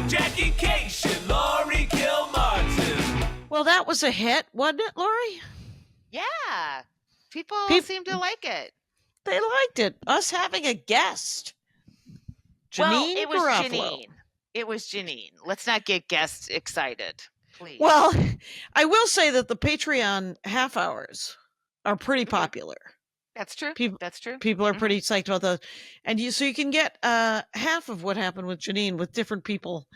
Jackie Kashian, Laurie Kilmartin. Well, that was a hit, wasn't it, Laurie? Yeah. People seem to like it. They liked it. Us having a guest. Janeane it was Garofalo. Janeane. It was Janeane. Let's not get guests excited, please. Well, I will say that the Patreon half hours are pretty popular. That's true. That's true. People are pretty psyched about those. And so you can get half of what happened with Janeane with different people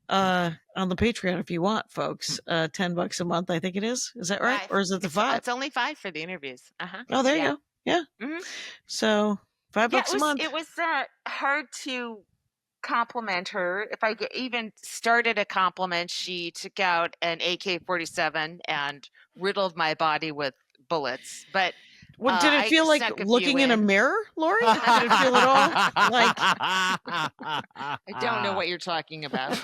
on the Patreon if you want, folks. $10 a month, I think it is. Is that right? Or is it the $5? It's only $5 for the interviews. Oh, there you go. Yeah. So $5 a month. It was hard to compliment her. If I even started a compliment, she took out an AK-47 and riddled my body with bullets. But did it feel like looking in a mirror, Laurie? Did it feel at all like? I don't know what you're talking about.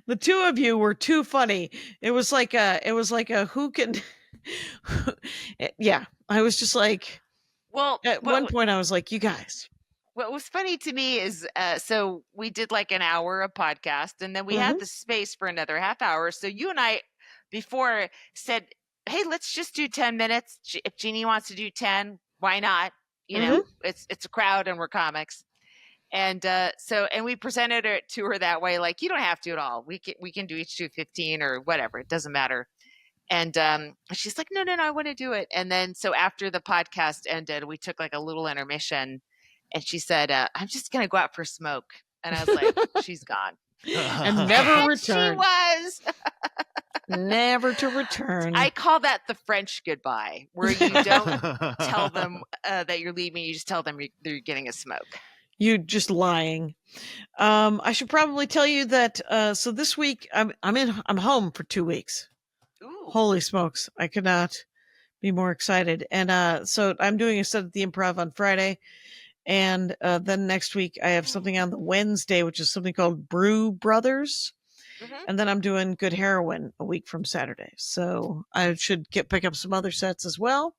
The two of you were too funny. It was like a who can. Yeah, I was just like. Well, at one point I was like, you guys. What was funny to me is, so we did like an hour of podcast, and then we had the space for another half hour. So you and I before said, hey, let's just do 10 minutes. If Jeannie wants to do 10, why not? You know, it's a crowd and we're comics. And and we presented it to her that way. Like, you don't have to at all. We can do each do 15 or whatever. It doesn't matter. And she's like, no, I want to do it. And then, so after the podcast ended, we took like a little intermission, and she said, I'm just going to go out for a smoke. And I was like, she's gone. And never returned. She was. Never to return. I call that the French goodbye, where you don't tell them that you're leaving. You just tell them you're getting a smoke. You just lying. I should probably tell you that. So this week I'm home for 2 weeks. Ooh. Holy smokes! I could not be more excited. And so I'm doing a set at the Improv on Friday, and then next week I have something on the Wednesday, which is something called Brew Brothers. And then I'm doing Good Heroin a week from Saturday. So I should pick up some other sets as well.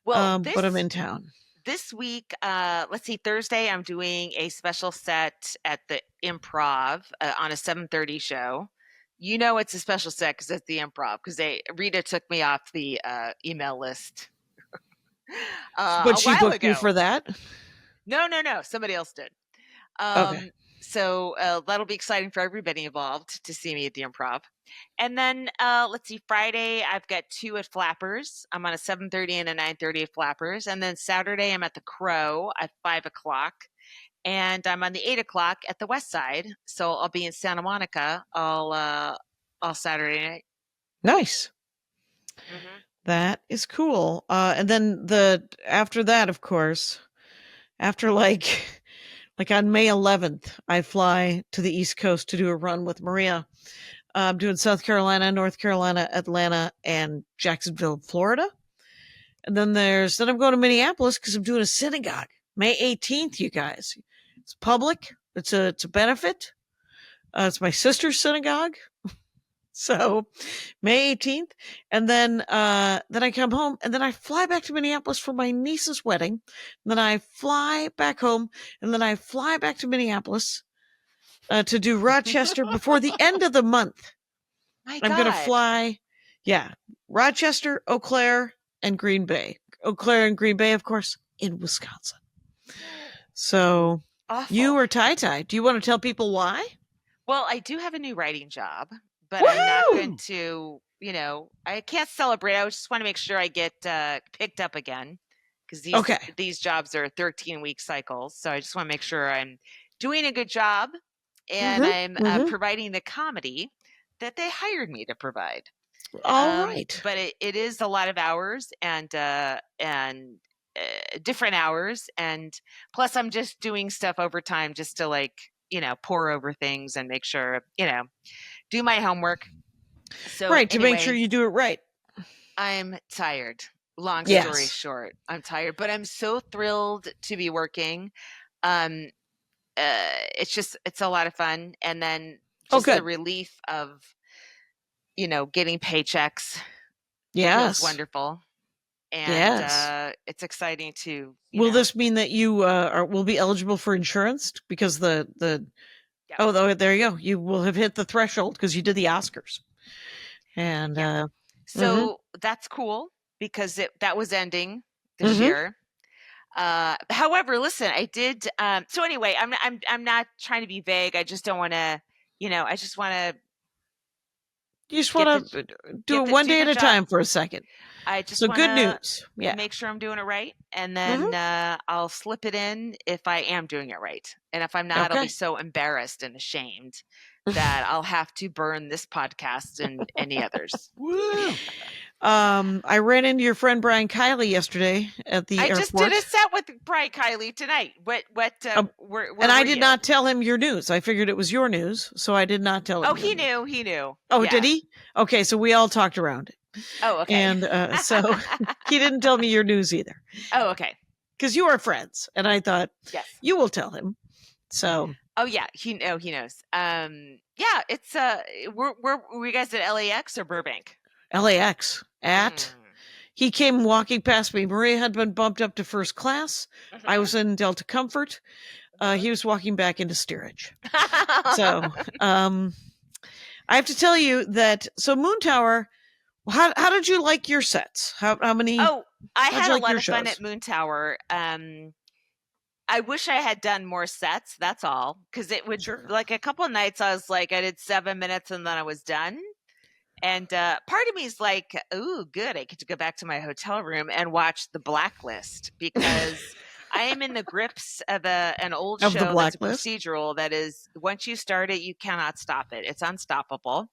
Well, but I'm in town. This week, let's see, Thursday, I'm doing a special set at the Improv on a 7:30 show. You know it's a special set because it's the Improv, because Rita took me off the email list. But she booked you for that? No. Somebody else did. Okay. So that'll be exciting for everybody involved to see me at the Improv. And then let's see, Friday I've got 2 at Flappers. I'm on a 7:30 and a 9:30 at Flappers. And then Saturday I'm at the Crow at 5 o'clock. And I'm on the 8 o'clock at the West Side. So I'll be in Santa Monica all Saturday night. Nice. That is cool. And then after that, of course, after like on May 11th, I fly to the East Coast to do a run with Maria. I'm doing South Carolina, North Carolina, Atlanta, and Jacksonville, Florida. And then I'm going to Minneapolis because I'm doing a synagogue. May 18th, you guys. It's public. It's a benefit. It's my sister's synagogue. So May 18th. And then I come home, and then I fly back to Minneapolis for my niece's wedding. And then I fly back home, and then I fly back to Minneapolis to do Rochester before the end of the month. My I'm going to fly. Yeah. Rochester, Eau Claire, and Green Bay. Eau Claire and Green Bay, of course, in Wisconsin. So awful. You are tie-tie. Do you want to tell people why? Well, I do have a new writing job, but Woo-hoo! I'm not going to, I can't celebrate. I just want to make sure I get picked up again, because these jobs are 13-week cycles. So I just want to make sure I'm doing a good job, and I'm providing the comedy that they hired me to provide. All right. But it is a lot of hours and different hours. And plus I'm just doing stuff over time just to pour over things and make sure, do my homework. So right. To make sure you do it right. I'm tired. Long story short, I'm tired, but I'm so thrilled to be working. It's a lot of fun. And then just the relief of, getting paychecks. Yes. Feels wonderful. and Yes. it's exciting to. Will this mean that you will be eligible for insurance because the Yeah. oh there you go, you will have hit the threshold because you did the Oscars, and so that's cool because that was ending this Mhm. year. However, listen, I did. So anyway, I'm not trying to be vague. I just don't want to. I just want to. You just want to do it one day at a time for a second. I just So want good to news. Yeah. make sure I'm doing it right, and then I'll slip it in if I am doing it right. And if I'm not, I'll be so embarrassed and ashamed that I'll have to burn this podcast and any others. Woo! I ran into your friend Brian Kiley yesterday at the airport. I just did a set with Brian Kiley tonight. Where and I did not tell him your news. I figured it was your news, so I did not tell him. Oh, he knew. Oh, yeah. Did he? Okay, so we all talked around it. Oh, okay. And so he didn't tell me your news either. Oh, okay. Because you are friends, and I thought, yes, you will tell him. So. Oh yeah, he knows. Yeah, it's were you guys at LAX or Burbank? LAX he came walking past me. Maria had been bumped up to first class. I was in Delta Comfort. He was walking back into steerage. So I have to tell you that Moon Tower, how did you like your sets? How many? Oh, I had a lot of fun at Moon Tower. I wish I had done more sets. That's all. Because it would like a couple of nights I was like, I did 7 minutes and then I was done. And part of me is like, ooh, good. I get to go back to my hotel room and watch The Blacklist because I am in the grips of an old show that's a procedural that is, once you start it, you cannot stop it. It's unstoppable.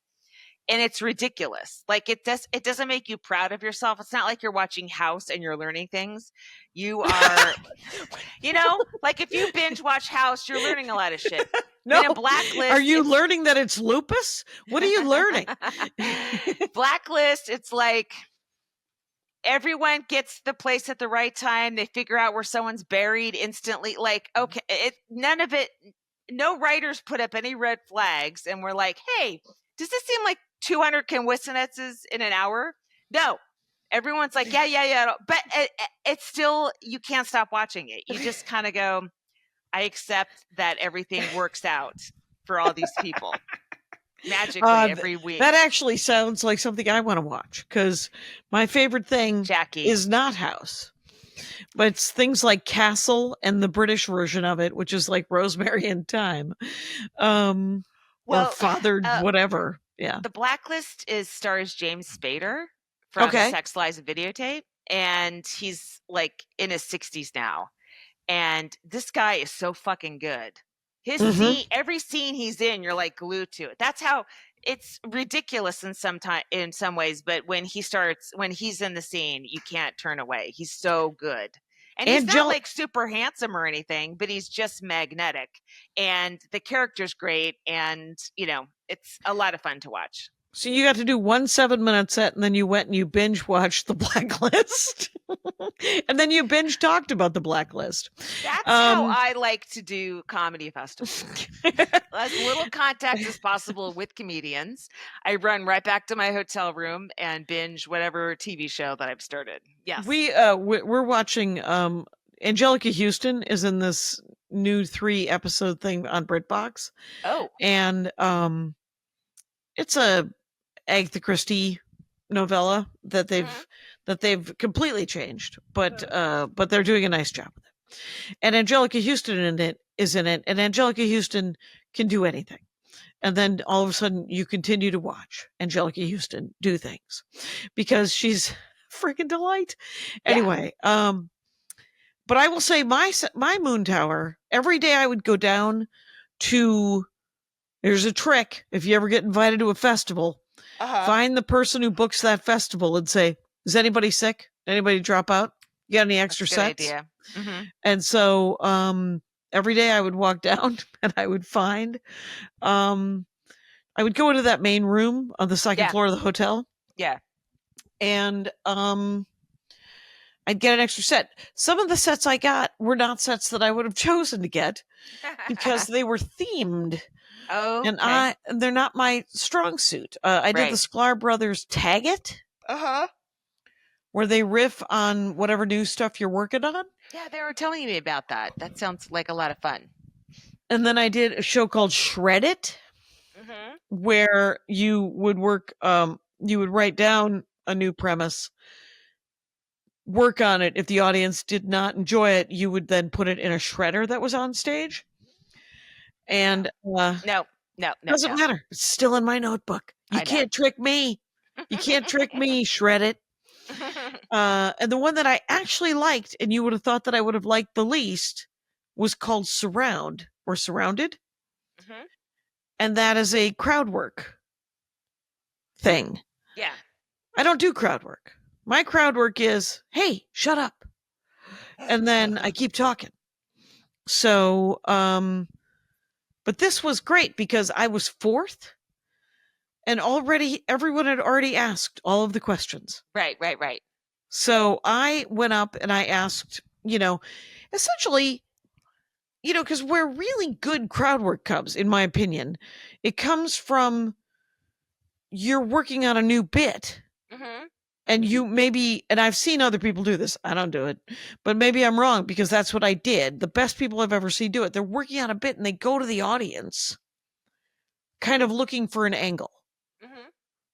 And it's ridiculous. Like it doesn't make you proud of yourself. It's not like you're watching House and you're learning things. You are, like if you binge watch House, you're learning a lot of shit. No, in a Blacklist, are you learning that it's lupus? What are you learning? Blacklist, it's like everyone gets the place at the right time. They figure out where someone's buried instantly. Like, okay, none of it. No writers put up any red flags, and we're like, hey, does this seem like 200 coincidences in an hour? No. Everyone's like, yeah. But it's still, you can't stop watching it. You just kind of go, I accept that everything works out for all these people magically every week. That actually sounds like something I want to watch because my favorite thing is not House. But it's things like Castle and the British version of it, which is like Rosemary and Thyme. Or Fathered, whatever. Yeah. The Blacklist stars James Spader from Sex, Lies, and Videotape. And he's like in his 60s now. And this guy is so fucking good. His scene, every scene he's in, you're like glued to it. That's how it's ridiculous in some ways. But when he's in the scene, you can't turn away. He's so good. And he's not like super handsome or anything, but he's just magnetic. And the character's great. And, it's a lot of fun to watch. So you got to do 1 7-minute set, and then you went and you binge watched The Blacklist. And then you binge talked about The Blacklist. That's how I like to do comedy festivals. As little contact as possible with comedians. I run right back to my hotel room and binge whatever TV show that I've started. Yes. We're watching Angelica Houston is in this new 3-episode thing on BritBox. Oh. And it's a Agatha Christie novella that they've completely changed, but they're doing a nice job with it. And Angelica Houston is in it, and Angelica Houston can do anything. And then all of a sudden you continue to watch Angelica Houston do things because she's a freaking delight. Anyway, but I will say my Moon Tower, every day I would go down to, there's a trick. If you ever get invited to a festival, find the person who books that festival and say, is anybody sick? Anybody drop out? You got any extra sets? Idea. Mm-hmm. And so every day I would walk down and I would find, I would go into that main room on the second floor of the hotel. Yeah. And I'd get an extra set. Some of the sets I got were not sets that I would have chosen to get because they were themed. Oh, and they're not my strong suit. I did the Sklar Brothers Tag It. where they riff on whatever new stuff you're working on. Yeah, they were telling me about that. That sounds like a lot of fun. And then I did a show called Shred It, where you would work, you would write down a new premise, work on it. If the audience did not enjoy it, you would then put it in a shredder that was on stage. And No. doesn't matter. It's still in my notebook. You can't trick me. You can't trick me. Shred It. And the one that I actually liked, and you would have thought that I would have liked the least, was called Surround or Surrounded. And that is a crowd work thing. Yeah. I don't do crowd work. My crowd work is, hey, shut up. And then I keep talking. So, but this was great because I was fourth and already everyone had already asked all of the questions. Right. So I went up and I asked, essentially, because where really good crowd work comes, in my opinion, it comes from you're working on a new bit. And you maybe, and I've seen other people do this. I don't do it, but maybe I'm wrong because that's what I did. The best people I've ever seen do it. They're working on a bit and they go to the audience kind of looking for an angle.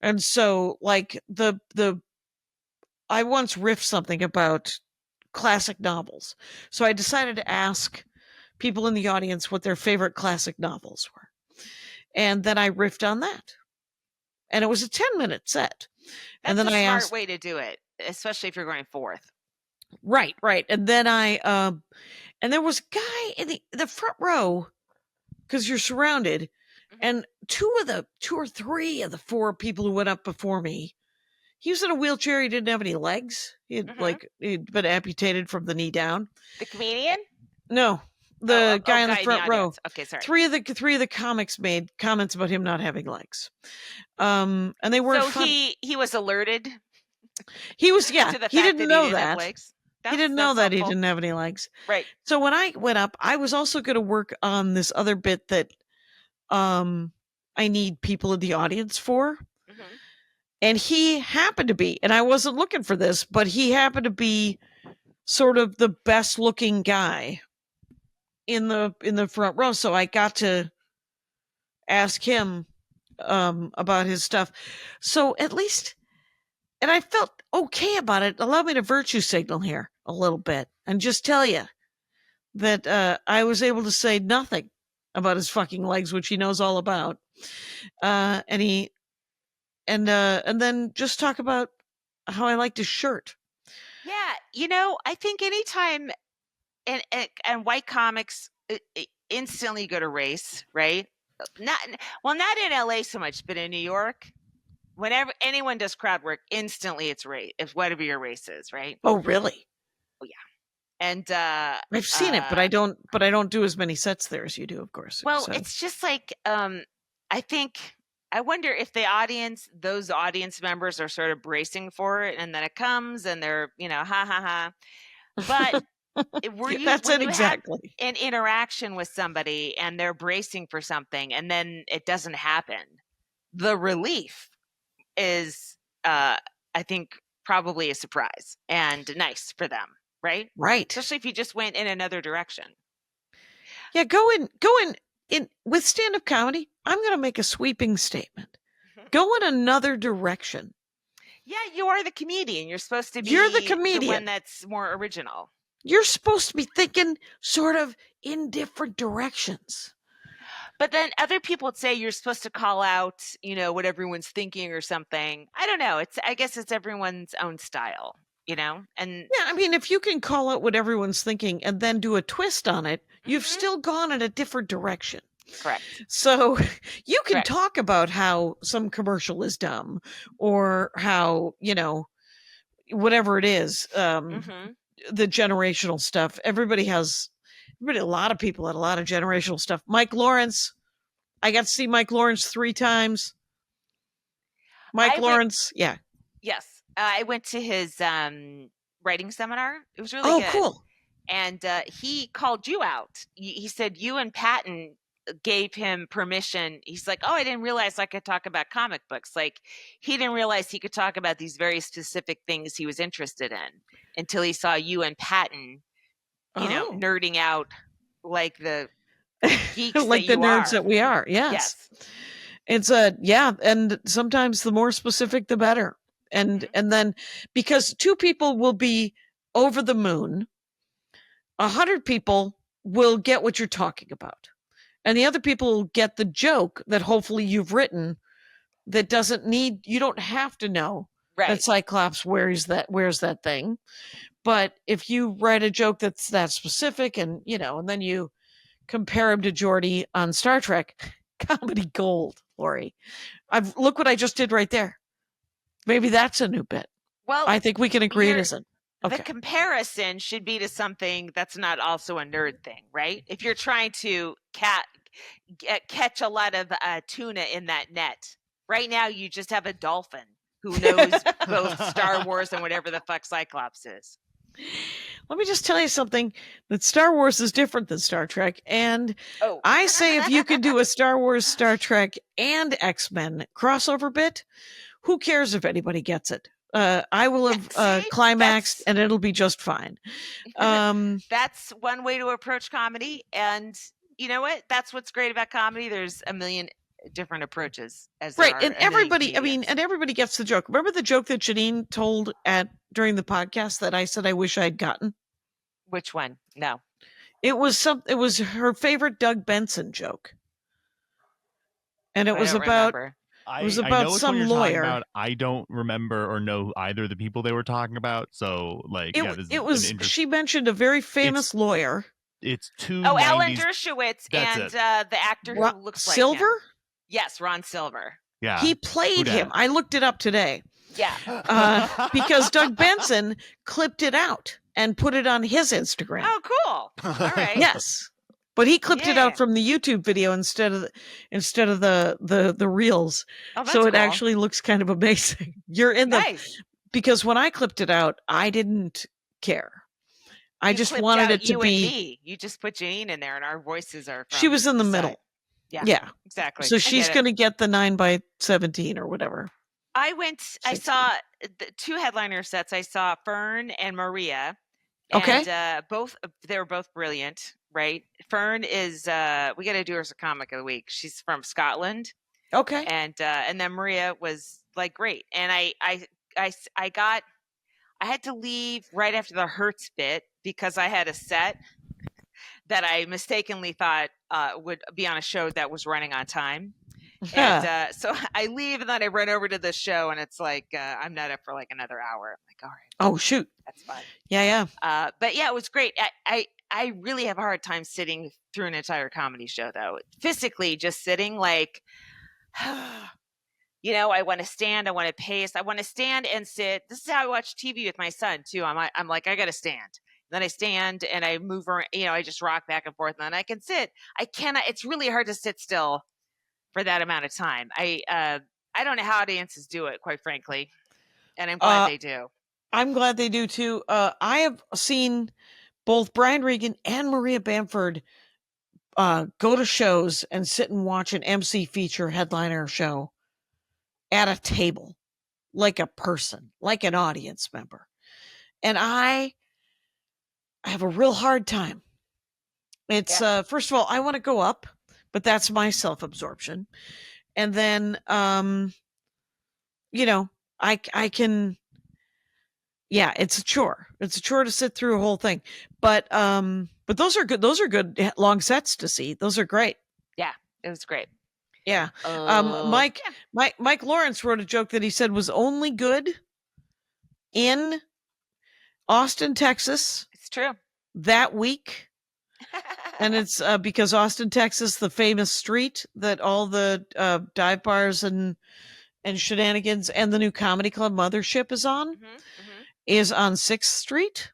And so like I once riffed something about classic novels. So I decided to ask people in the audience what their favorite classic novels were. And then I riffed on that. And it was a 10-minute set. That's and then a I smart asked, way to do it, especially if you're going fourth. Right. And then and there was a guy in the front row because you're surrounded, and two or three of the four people who went up before me, he was in a wheelchair. He didn't have any legs. He'd been amputated from the knee down. The comedian? No, the guy in the front row. Audience. Okay, sorry. Three of the comics made comments about him not having legs. And they weren't. So he was alerted. He was, yeah. To the He fact didn't that know he didn't have that. legs. He didn't know that helpful. he didn't have any legs. Right. So when I went up, I was also going to work on this other bit that I need people in the audience for. And he happened to be, and I wasn't looking for this, but he happened to be sort of the best looking guy in the front row. So I got to ask him about his stuff. So at least, and I felt okay about it. Allow me to virtue signal here a little bit and just tell you that I was able to say nothing about his fucking legs, which he knows all about. And then just talk about how I liked his shirt. Yeah, I think anytime and white comics instantly go to race, right? Not in LA so much, but in New York, whenever anyone does crowd work, instantly it's race, if whatever your race is, right? Oh, really? Oh, yeah. And I've seen it, but I don't do as many sets there as you do, of course. Well, so. It's just like I wonder if those audience members are sort of bracing for it, and then it comes, and they're ha ha ha. But That's it exactly. An interaction with somebody, and they're bracing for something, and then it doesn't happen. The relief is, I think, probably a surprise and nice for them, right? Right. Especially if you just went in another direction. Yeah, go in with stand-up comedy. I'm going to make a sweeping statement. Go in another direction. Yeah, you are the comedian. You're supposed to be. You're the comedian. The one that's more original. You're supposed to be thinking sort of in different directions. But then other people would say you're supposed to call out, what everyone's thinking or something. I don't know. I guess it's everyone's own style, And yeah, I mean, if you can call out what everyone's thinking and then do a twist on it, you've still gone in a different direction. Correct. So you can talk about how some commercial is dumb or how, whatever it is, the generational stuff. A lot of people had a lot of generational stuff. Mike Lawrence. I got to see Mike Lawrence 3 times. Lawrence. Yeah. Yes. I went to his writing seminar. It was really good. Oh, cool. And he called you out. He said you and Patton gave him permission. He's like, oh, I didn't realize I could talk about comic books. Like, he didn't realize he could talk about these very specific things he was interested in until he saw you and Patton, nerding out like the geeks like that the nerds are. that we are. Yes. It's and sometimes the more specific, the better. And then because 2 people will be over the moon, 100 people will get what you're talking about. And the other people will get the joke that hopefully you've written that you don't have to know that Cyclops wears that thing. But if you write a joke that's that specific and then you compare him to Geordi on Star Trek, comedy gold, Laurie. Look what I just did right there. Maybe that's a new bit. Well, I think we can agree it isn't. Okay. The comparison should be to something that's not also a nerd thing, right? If you're trying to catch a lot of tuna in that net, right now you just have a dolphin who knows both Star Wars and whatever the fuck Cyclops is. Let me just tell you something, that Star Wars is different than Star Trek. And I say if you could do a Star Wars, Star Trek, and X-Men crossover bit, who cares if anybody gets it? I will have climaxed and it'll be just fine. That's one way to approach comedy. And you know what? That's what's great about comedy. There's a million different approaches and everybody gets the joke. Remember the joke that Janeane told during the podcast that I said I wish I'd gotten? Which one? No. It was her favorite Doug Benson joke. And it was about some lawyer. I don't remember or know either of the people they were talking about. So she mentioned a very famous lawyer. It's 2 Alan Dershowitz and the actor who looks like Silver? him. Yes, Ron Silver. Yeah. He played him. I looked it up today. Yeah. Because Doug Benson clipped it out and put it on his Instagram. Oh, cool. All right. Yes. But he clipped it out from the YouTube video instead of the reels. Oh, that's so it cool. actually looks kind of amazing. You're in because when I clipped it out, I didn't care. I just wanted it to be me. You just put Janeane in there and our voices are she was in the middle. Yeah. Exactly. So she's going to get the 9x17 or whatever. I saw the 2 headliner sets. I saw Fern and Maria. Okay. And they were both brilliant, right? Fern is we got to do her as a comic of the week. She's from Scotland. Okay. And then Maria was like great. And I had to leave right after the Hertz bit because I had a set that I mistakenly thought would be on a show that was running on time. And so I leave and then I run over to the show and it's like, I'm not up for like another hour. I'm like, all right. Oh, shoot. That's fine. Yeah. But yeah, it was great. I really have a hard time sitting through an entire comedy show though. Physically just sitting like, I want to stand, I want to pace, I want to stand and sit. This is how I watch TV with my son too. I'm like, I got to stand. Then I stand and I move around, I just rock back and forth and then I can sit. I cannot, it's really hard to sit still for that amount of time. I don't know how audiences do it, quite frankly. And I'm glad they do. I'm glad they do too. I have seen both Brian Regan and Maria Bamford go to shows and sit and watch an MC feature headliner show at a table, like a person, like an audience member. And I have a real hard time. It's first of all, I want to go up, but that's my self-absorption. And then, I can, it's a chore. It's a chore to sit through a whole thing. But those are good. Those are good long sets to see. Those are great. Yeah, it was great. Yeah. Mike Lawrence wrote a joke that he said was only good in Austin, Texas. It's true. That week. And it's because Austin, Texas, the famous street that all the dive bars and shenanigans and the new comedy club Mothership is on, is on 6th Street.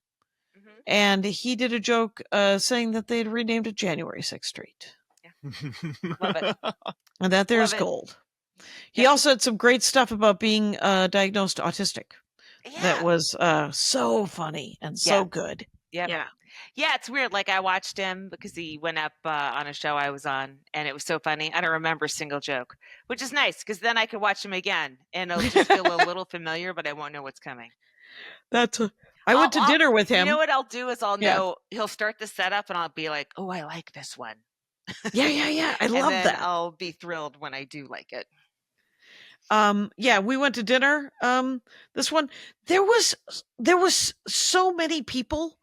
And he did a joke saying that they had renamed it January 6th Street. Yeah. Love it. And that there's gold. He also had some great stuff about being diagnosed autistic. Yeah. That was so funny and so good. Yep. Yeah. Yeah, it's weird. Like I watched him because he went up on a show I was on, and it was so funny. I don't remember a single joke, which is nice because then I could watch him again, and it'll just feel a little familiar, but I won't know what's coming. I went to dinner with him. You know what I'll do is I'll Yeah. know he'll start the setup, and I'll be like, "Oh, I like this one." Yeah. I And love then that. I'll be thrilled when I do like it. Yeah, we went to dinner. This one, there was so many people,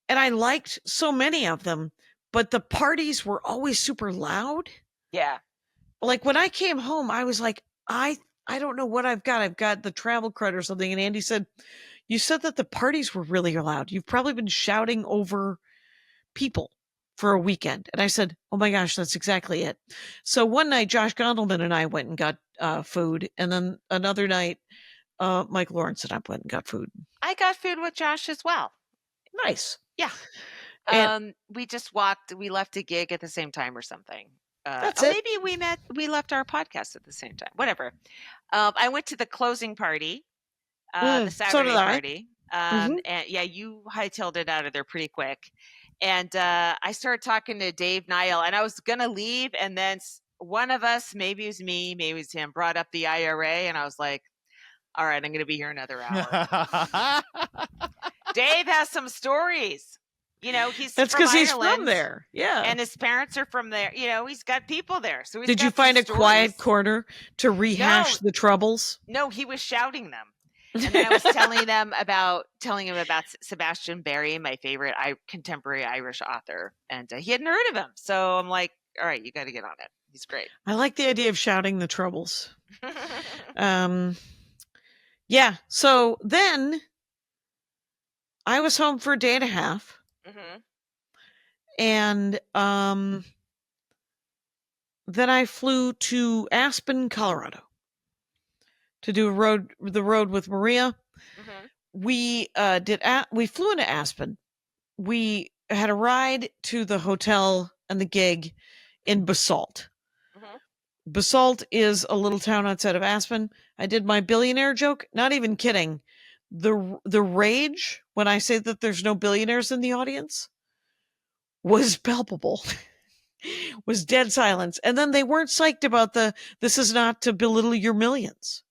and I liked so many of them, but the parties were always super loud. Yeah. Like when I came home, I was like, I don't know what I've got. I've got the travel crud or something. And Andy said, you said that the parties were really loud. You've probably been shouting over people for a weekend. And I said, oh my gosh, that's exactly it. So one night, Josh Gondelman and I went and got food. And then another night, Mike Lawrence and I went and got food. I got food with Josh as well. Nice. Yeah. And we just we left a gig at the same time or something. That's it. Maybe we left our podcast at the same time. Whatever. I went to the closing party, the so Saturday did I. party. And yeah, you hightailed it out of there pretty quick. And I started talking to Dave Niall, and I was gonna leave, and then one of us, maybe it was me, maybe it was him, brought up the IRA, and I was like, all right, I'm gonna be here another hour. Dave has some stories. You know, that's because he's from there. Yeah. And his parents are from there. You know, he's got people there. So did you find a quiet corner to rehash the troubles? No, he was shouting them. And then I was telling him about Sebastian Barry, my favorite contemporary Irish author. And he hadn't heard of him. So I'm like, all right, you got to get on it. He's great. I like the idea of shouting the troubles. Yeah. So then I was home for a day and a half. And then I flew to Aspen, Colorado to do the road with Maria. We flew into Aspen. We had a ride to the hotel and the gig in Basalt. Basalt is a little town outside of Aspen. I did my billionaire joke. Not even kidding. The rage when I say that there's no billionaires in the audience was palpable. Was dead silence. And then they weren't psyched about this is not to belittle your millions.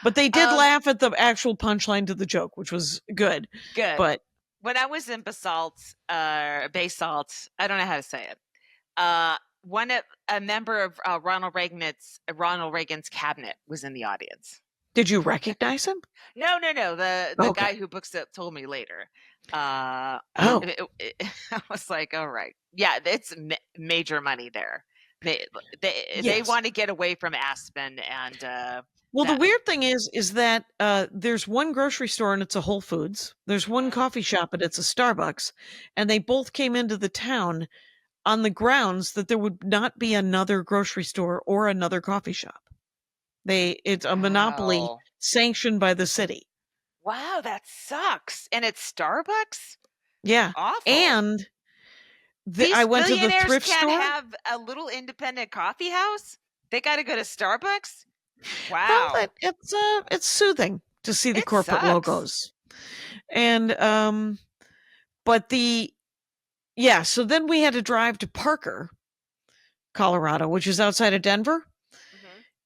But they did laugh at the actual punchline to the joke, which was good. Good. But when I was in Basalt, I don't know how to say it. A member of Ronald Reagan's cabinet was in the audience. Did you recognize him? No. The guy who books it told me later. I was like, all right. Yeah, it's major money there. They want to get away from Aspen and well, the weird thing is that there's one grocery store and it's a Whole Foods. There's one coffee shop and it's a Starbucks. And they both came into the town on the grounds that there would not be another grocery store or another coffee shop. It's a monopoly sanctioned by the city. Wow, that sucks. And it's Starbucks? Yeah. Awful. And I went to the thrift store. Can't have a little independent coffee house? They got to go to Starbucks? Wow. Well, it's soothing to see the corporate logos. And so then we had to drive to Parker, Colorado, which is outside of Denver.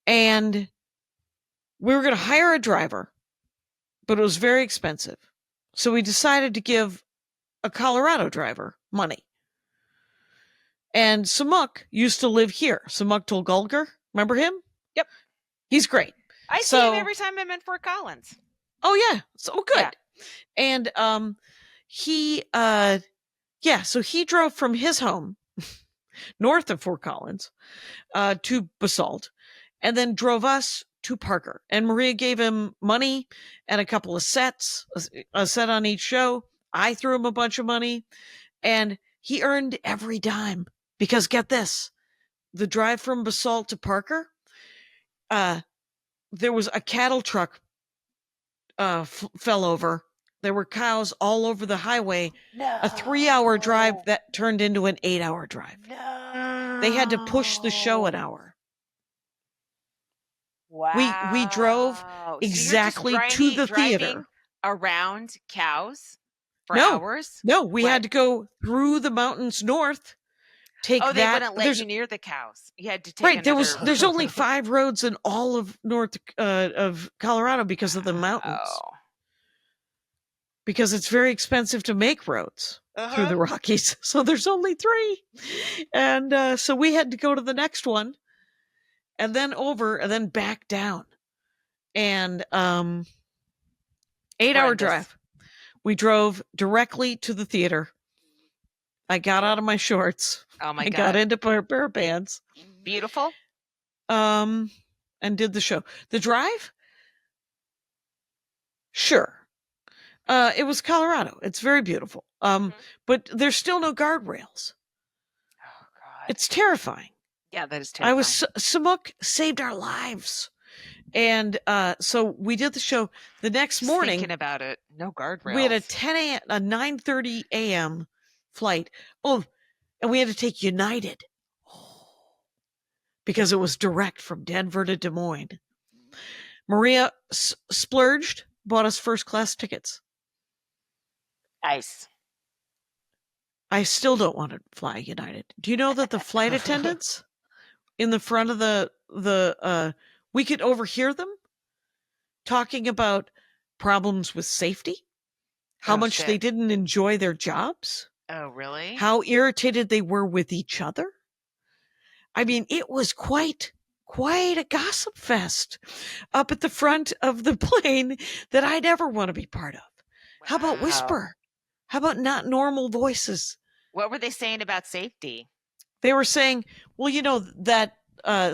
And we were going to hire a driver, but it was very expensive. So we decided to give a Colorado driver money. And Samuk used to live here. Samuk Tolgulger. Remember him? Yep. He's great. I see him every time I'm in Fort Collins. Oh, yeah. So good. Yeah. And so he drove from his home north of Fort Collins to Basalt and then drove us to Parker. And Maria gave him money and a couple of sets, a set on each show. I threw him a bunch of money and he earned every dime because get this, the drive from Basalt to Parker, there was a cattle truck fell over. There were cows all over the highway. No. A 3-hour drive that turned into an 8-hour drive. No. They had to push the show an hour. Wow. We drove exactly to the theater around cows for No. hours? No, we What? had to go through the mountains north. Take Oh, they that. wouldn't let There's you near the cows. You had to take right. another. There's only 5 roads in all of north of Colorado because of the mountains. Oh. Because it's very expensive to make roads through the Rockies. So there's only 3. And so we had to go to the next one and then over and then back down. And 8-hour Horrendous. drive. We drove directly to the theater. I got out of my shorts. Oh my I God. got into a pair of pants. Beautiful. And did the show. The drive? Sure. It was Colorado. It's very beautiful. But there's still no guardrails. Oh God. It's terrifying. Yeah, that is terrifying. Samuk saved our lives. And so we did the show the next Just morning. thinking about it. No guardrails. We had a 9:30 a.m. flight. Oh, and we had to take United. Because it was direct from Denver to Des Moines. Maria splurged, bought us first class tickets. Nice. I still don't want to fly United. Do you know that the flight attendants in the front of the we could overhear them talking about problems with safety, how much they didn't enjoy their jobs, Oh, really? how irritated they were with each other. I mean, it was quite a gossip fest up at the front of the plane that I never want to be part of. How about Wow. whisper? How about not normal voices? What were they saying about safety? They were saying, well, you know, that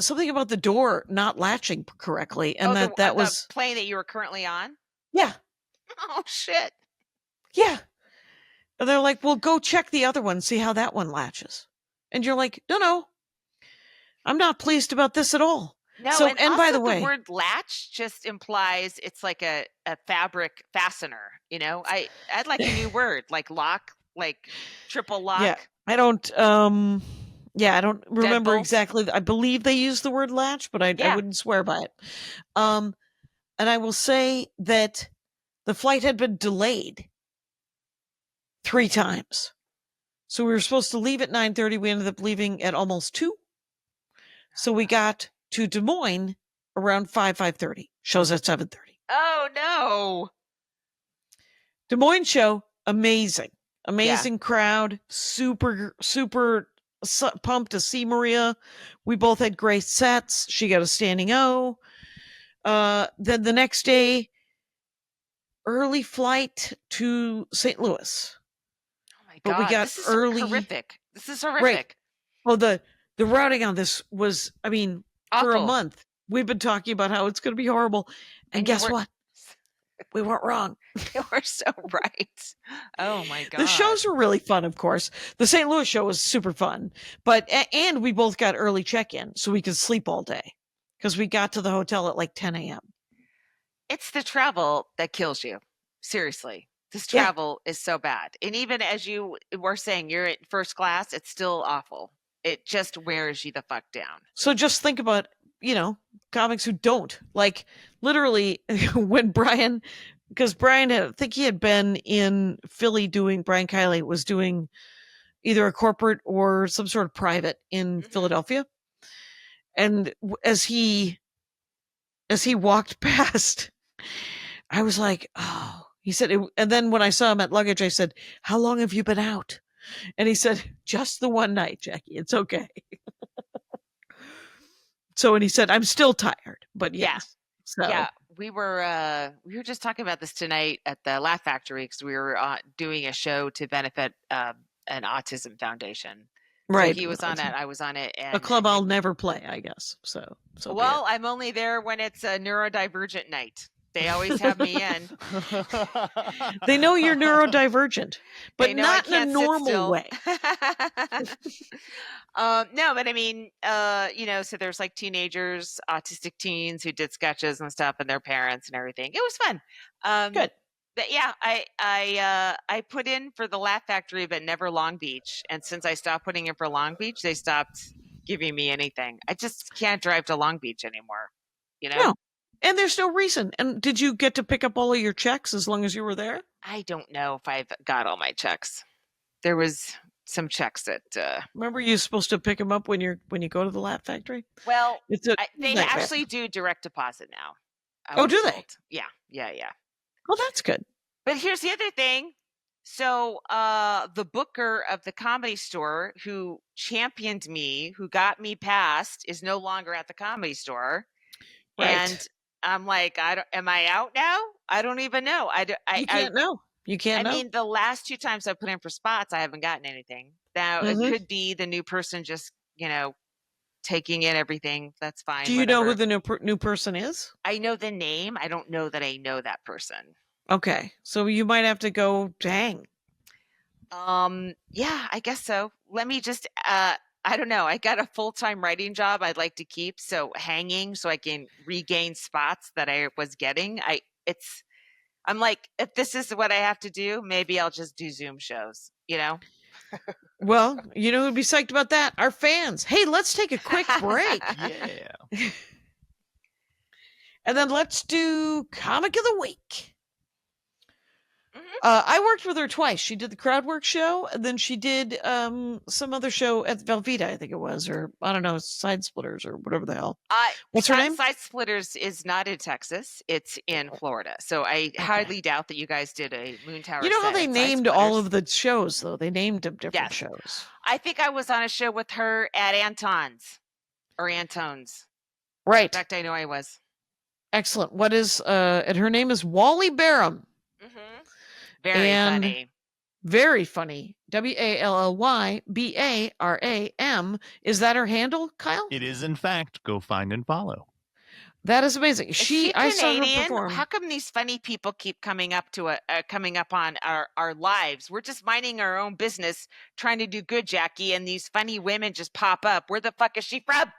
something about the door not latching correctly. And that was the plane that you were currently on? Yeah. Oh, shit. Yeah. And they're like, well, go check the other one, see how that one latches. And you're like, no, I'm not pleased about this at all. No, So, and and also by the way, word latch just implies it's like a fabric fastener, you know? I'd like a new word, like lock, like triple lock. yeah, I don't remember Deadbolts. exactly. I believe they use the word latch, but I wouldn't swear by it. And I will say that the flight had been delayed 3 times. So we were supposed to leave at 9:30. We ended up leaving at almost 2. So we got to Des Moines around 5:30. Show's at 7:30. Oh, no. Des Moines show, amazing crowd, super pumped to see Maria. We both had great sets. She got a standing O. Then the next day, early flight to St. Louis. Oh, my God. But we got this is early. horrific. This is horrific. Right. Well, the routing on this was, I mean, for a Awful. month, we've been talking about how it's going to be horrible. And you guess weren't- what? We weren't wrong. You were so right. Oh, my God. The shows were really fun, of course. The St. Louis show was super fun. And we both got early check-in so we could sleep all day because we got to the hotel at like 10 a.m. It's the travel that kills you. Seriously. This Yeah. travel is so bad. And even as you were saying, you're in first class, it's still awful. It just wears you the fuck down. So just think about, comics who don't. Like, literally, when Brian, because Brian, I think he had been in Philly Brian Kiley was doing either a corporate or some sort of private in Philadelphia. And as he walked past, I was like, oh, he said, and then when I saw him at luggage, I said, how long have you been out? And he said, just the one night, Jackie. It's okay. So, and he said, I'm still tired, but yes. So. Yeah, we were just talking about this tonight at the Laugh Factory because we were doing a show to benefit an autism foundation. Right. So he was on it. I was on it. And a club I'll never play, I guess. So well, I'm only there when it's a neurodivergent night. They always have me in. They know you're neurodivergent, but know not I can't in a normal way. No, but I mean, so there's like teenagers, autistic teens who did sketches and stuff, and their parents and everything. It was fun. Good. But yeah, I put in for the Laugh Factory, but never Long Beach. And since I stopped putting in for Long Beach, they stopped giving me anything. I just can't drive to Long Beach anymore. No. And there's no reason. And did you get to pick up all of your checks as long as you were there? I don't know if I've got all my checks. There was some checks that Remember, you're supposed to pick them up when you go to the Laugh Factory. well, It's a they nightmare. actually do direct deposit now. I Oh, was do they? told. Yeah. Well, that's good. But here's the other thing. So the booker of the Comedy Store who championed me, who got me passed, is no longer at the Comedy Store. Right. And I'm like, am I out now? I don't even know. You can't know. You can't know. I mean, the last 2 times I put in for spots, I haven't gotten anything. Now, it Mhm. could be the new person just, taking in everything. That's fine. Do you know who whatever. the new person is? I know the name. I don't know that I know that person. Okay, so you might have to go hang. Yeah, I guess so. Let me just I don't know. I got a full-time writing job I'd like to keep, so hanging so I can regain spots that I was getting. I'm like, if this is what I have to do, maybe I'll just do Zoom shows, Well, you know who'd be psyched about that? Our fans. Hey, let's take a quick break. Yeah. And then let's do Comic of the Week. Mhm. I worked with her twice. She did the Crowdwork show, and then she did some other show at Velveeta, I think it was, or I don't know, Side Splitters or whatever the hell. What's her name? Side Splitters is not in Texas. It's in Florida. So I highly doubt that you guys did a Moon Tower. You know how set they at Side named all Splitters? of the shows, though? They named them different Yes. shows. I think I was on a show with her at Anton's or Antone's. Right. In fact, I know I was. Excellent. What is and her name is Wally Baram. Mm-hmm. Very And funny. Very funny. WALLYBARAM. Is that her handle, Kyle? It is, in fact. Go find and follow. That is amazing. Is she I saw her Canadian? perform. How come these funny people keep coming up on our lives? We're just minding our own business, trying to do good, Jackie, and these funny women just pop up. Where the fuck is she from?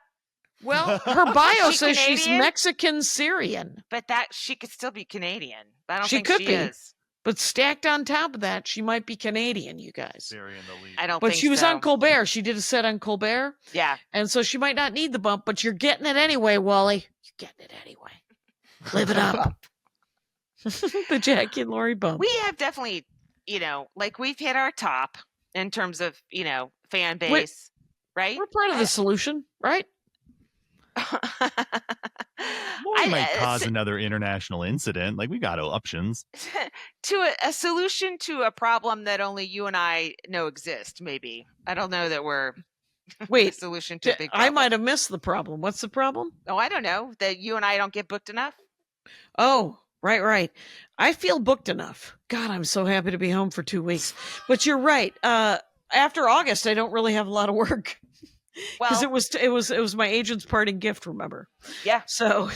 Well, her bio She says she's Canadian? Mexican Syrian, But that she could still be Canadian. I don't She think could she be. is. but stacked on top of that, she might be Canadian, you guys. Syrian the lead. I don't But think she was so. on Colbert. She did a set on Colbert, Yeah. and so she might not need the bump, but you're getting it anyway, Wally. You're getting it anyway. Live it up. The Jackie and Laurie bump. We have definitely, we've hit our top in terms of, fan base, right? We're part of the solution, right? Laurie might cause another international incident. Like, we got options. To a solution to a problem that only you and I know exist, maybe. I don't know that we're a Wait, solution to a big problem. I might have missed the problem. What's the problem? Oh, I don't know. That you and I don't get booked enough? Oh, right. I feel booked enough. God, I'm so happy to be home for 2 weeks. But you're right. After August, I don't really have a lot of work. Because Well, it was my agent's parting gift, remember? yeah, So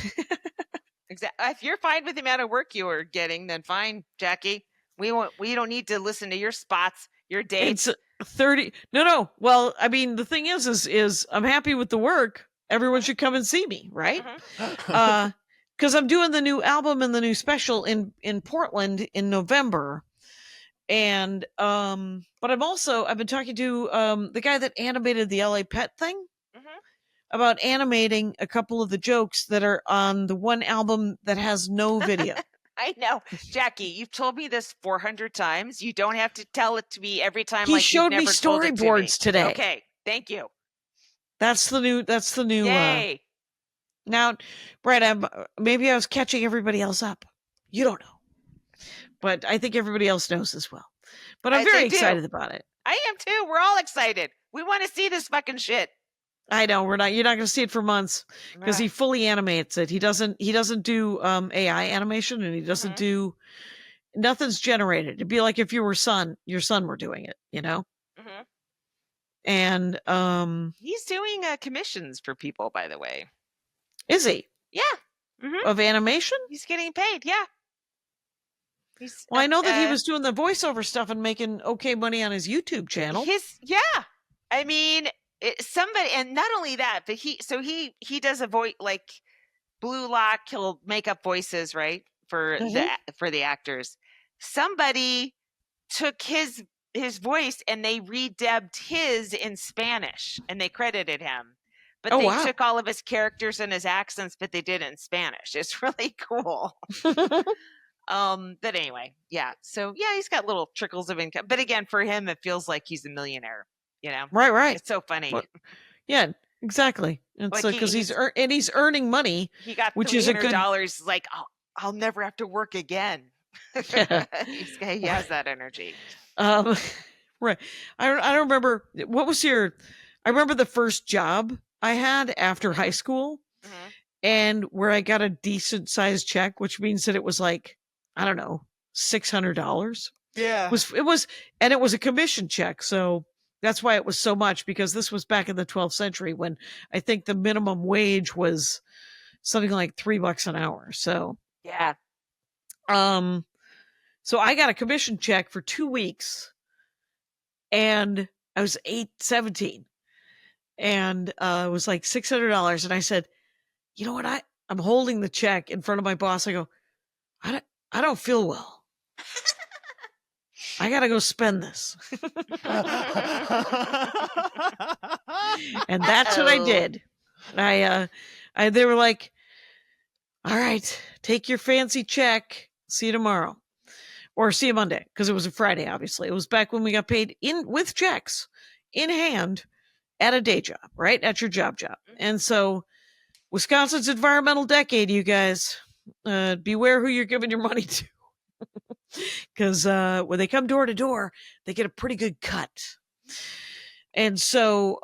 exactly. If you're fine with the amount of work you are getting, then fine, Jackie. We don't need to listen to your spots, your dates. it's 30. No. Well, I mean, the thing is I'm happy with the work. Everyone should come and see me, right? Mhm. Because I'm doing the new album and the new special in Portland in November. And but I've been talking to the guy that animated the LA Pet thing Mhm. about animating a couple of the jokes that are on the one album that has no video. I know, Jackie. You've told me this 400 times. You don't have to tell it to me every time. He like showed you've me never told it to storyboards today. Okay, thank you. That's the new Yay! now, Brad, maybe I was catching everybody else up. You don't know. But I think everybody else knows as well. But I'm very excited about it. I am too. We're all excited. We want to see this fucking shit. I know you're not going to see it for months because he fully animates it. He doesn't do AI animation, and he doesn't do nothing's generated. It'd be like if your son were doing it, Mhm. And He's doing commissions for people, by the way. Is he? Yeah. Mhm. Of animation? He's getting paid. Yeah. Well, I know that he was doing the voiceover stuff and making okay money on his YouTube channel. I mean, somebody, and not only that, but he does a voice like Blue Lock. He'll make up voices, right, for the actors. Somebody took his voice and they redubbed his in Spanish and they credited him. But they took all of his characters and his accents, but they did it in Spanish. It's really cool. But anyway, yeah. So yeah, he's got little trickles of income. But again, for him, it feels like he's a millionaire. Right. It's so funny. What- Yeah, exactly. It's Like like because he's he's earning money, he got which is a good. $300. Like I'll never have to work again. He has that energy. Right. I don't remember what was your. I remember the first job I had after high school, and where I got a decent sized check, which means that it was like I don't know $600. Yeah. It was and it was a commission check, so that's why it was so much, because this was back in the 12th century when I think the minimum wage was something like $3 an hour. So yeah. So I got a commission check for 2 weeks, and I was 17, and it was like $600, and I said, you know what, I'm holding the check in front of my boss. I go, I don't feel well. I gotta go spend this. And that's what I did. They were like, all right, take your fancy check. See you tomorrow. Or see you Monday, because it was a Friday, obviously. It was back when we got paid with checks in hand at a day job, right? At your job. And so Wisconsin's environmental decade, you guys, beware who you're giving your money to. Because when they come door to door, they get a pretty good cut. And so,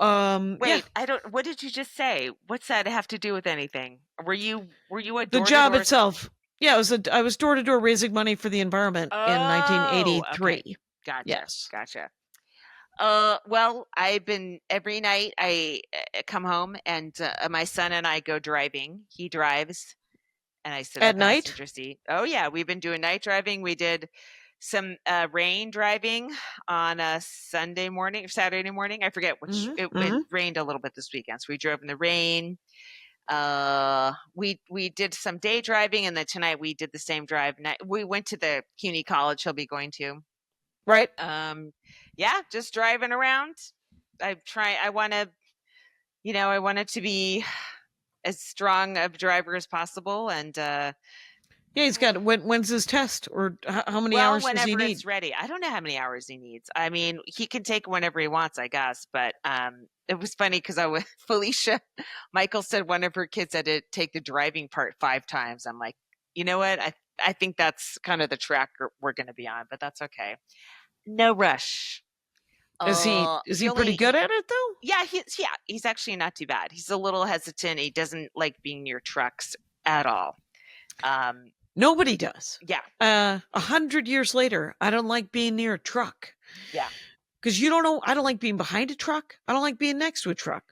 wait, I don't. What did you just say? What's that have to do with anything? Were you a the job itself? Yeah, I was door to door raising money for the environment in 1983. Okay. Gotcha. Yes. Gotcha. Well, I've been every night. I come home and my son and I go driving. He drives, and I sit at in the night. passenger seat. Oh yeah, we've been doing night driving. We did some rain driving on a Sunday morning or Saturday morning. I forget which. It rained a little bit this weekend, so we drove in the rain. We did some day driving, and then tonight we did the same drive. We went to the CUNY college he'll be going to. Right. Yeah, just driving around. I want it to be as strong of a driver as possible, and yeah, he's got. When's his test, or how many hours does he need? Whenever it's ready. I don't know how many hours he needs. I mean, he can take whenever he wants, I guess. But it was funny because Felicia, Michael said one of her kids had to take the driving part 5 times. I'm like, you know what? I think that's kind of the track we're going to be on, but that's okay. No rush. Is he pretty good at it though? Yeah, he's actually not too bad. He's a little hesitant. He doesn't like being near trucks at all. Nobody does. Yeah. 100 years later, I don't like being near a truck. Yeah. Because you don't know, I don't like being behind a truck. I don't like being next to a truck.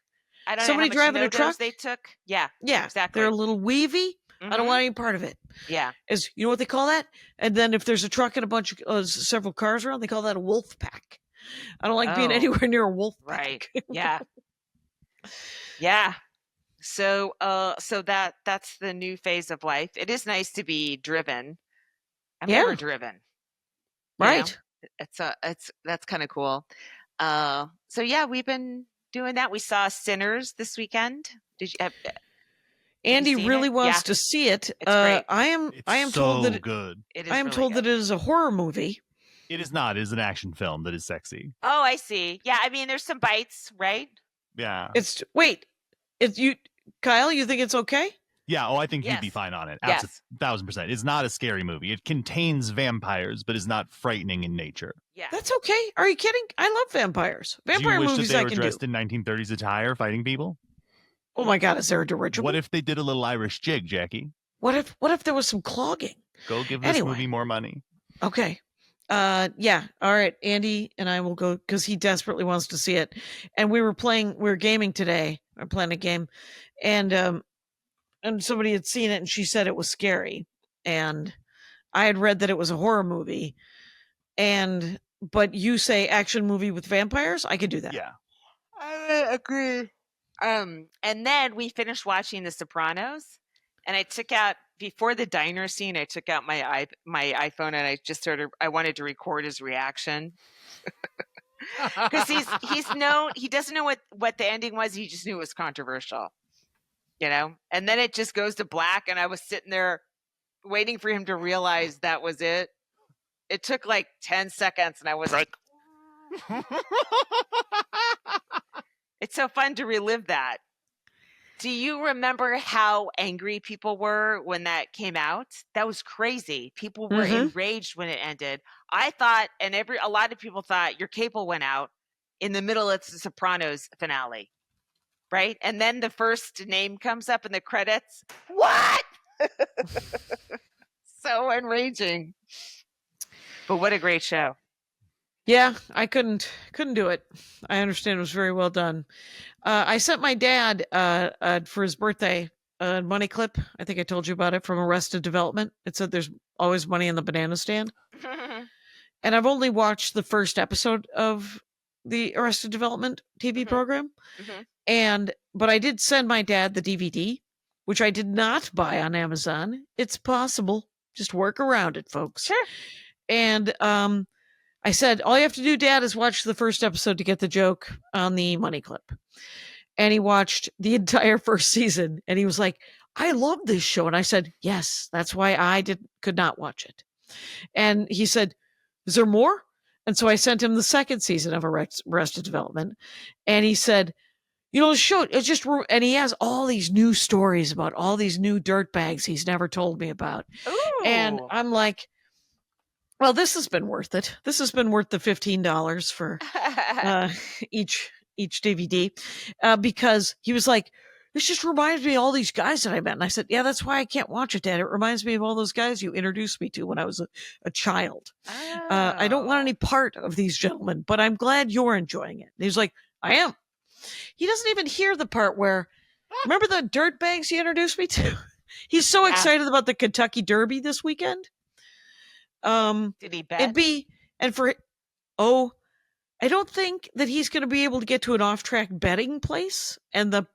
I don't Somebody know how much driving a truck they took. Yeah. Yeah. Exactly. They're a little weavy. I don't want any part of it. Yeah. You know what they call that? And then if there's a truck and a bunch of several cars around, they call that a wolf pack. I don't like being anywhere near a wolf pack. Right. Yeah. Yeah. So that's the new phase of life. It is nice to be driven. I've never driven. Right. That's kind of cool. So yeah, we've been doing that. We saw Sinners this weekend. Did you Andy really wants to see it. It's great. I am told that good. I am told that it is a horror movie. It is not. It is an action film that is sexy. Oh, I see. Yeah, I mean, there's some bites, right? Yeah. Kyle, you think it's okay? Yeah. Oh, I think you'd be fine on it. Yes. 1000%. It's not a scary movie. It contains vampires, but is not frightening in nature. Yeah. That's okay. Are you kidding? I love vampires. Vampire do you wish movies that they I were can dressed do. in 1930s attire fighting people? Oh my God, is there a dirigible? What if they did a little Irish jig, Jackie? What if there was some clogging? Go give this movie more money. Okay. Yeah. All right. Andy and I will go because he desperately wants to see it. And we were gaming today. We're playing a game, and somebody had seen it and she said it was scary. And I had read that it was a horror movie. But you say action movie with vampires? I could do that. Yeah. I agree. And then we finished watching The Sopranos, and I took out before the diner scene. I took out my iPhone and I wanted to record his reaction because he doesn't know what the ending was. He just knew it was controversial, And then it just goes to black, and I was sitting there waiting for him to realize that was it. It took like 10 seconds, and I was like, it's so fun to relive that. Do you remember how angry people were when that came out? That was crazy. People were enraged when it ended. I thought, and a lot of people thought, your cable went out in the middle of the Sopranos finale, right? And then the first name comes up in the credits. What? So enraging. But what a great show. Yeah, I couldn't do it. I understand it was very well done. I sent my dad for his birthday a money clip. I think I told you about it from Arrested Development. It said there's always money in the banana stand. And I've only watched the first episode of the Arrested Development TV program. But I did send my dad the DVD, which I did not buy on Amazon. It's possible. Just work around it, folks. Sure. And I said, all you have to do, Dad, is watch the first episode to get the joke on the money clip. And he watched the entire first season, and he was like, I love this show. And I said, yes, that's why I could not watch it. And he said, is there more? And so I sent him the second season of Arrested Development. And he said, you know, the show, it's just, and he has all these new stories about all these new dirtbags he's never told me about. Ooh. And I'm like, well, this has been worth it. This has been worth the $15 for each DVD, because he was like, this just reminds me of all these guys that I met. And I said, yeah, that's why I can't watch it, Dad. It reminds me of all those guys you introduced me to when I was a child. I don't want any part of these gentlemen, but I'm glad you're enjoying it. And he was like, I am. He doesn't even hear the part where, remember the dirtbags he introduced me to? He's so excited about the Kentucky Derby this weekend. Did he bet? I don't think that he's going to be able to get to an off-track betting place, and the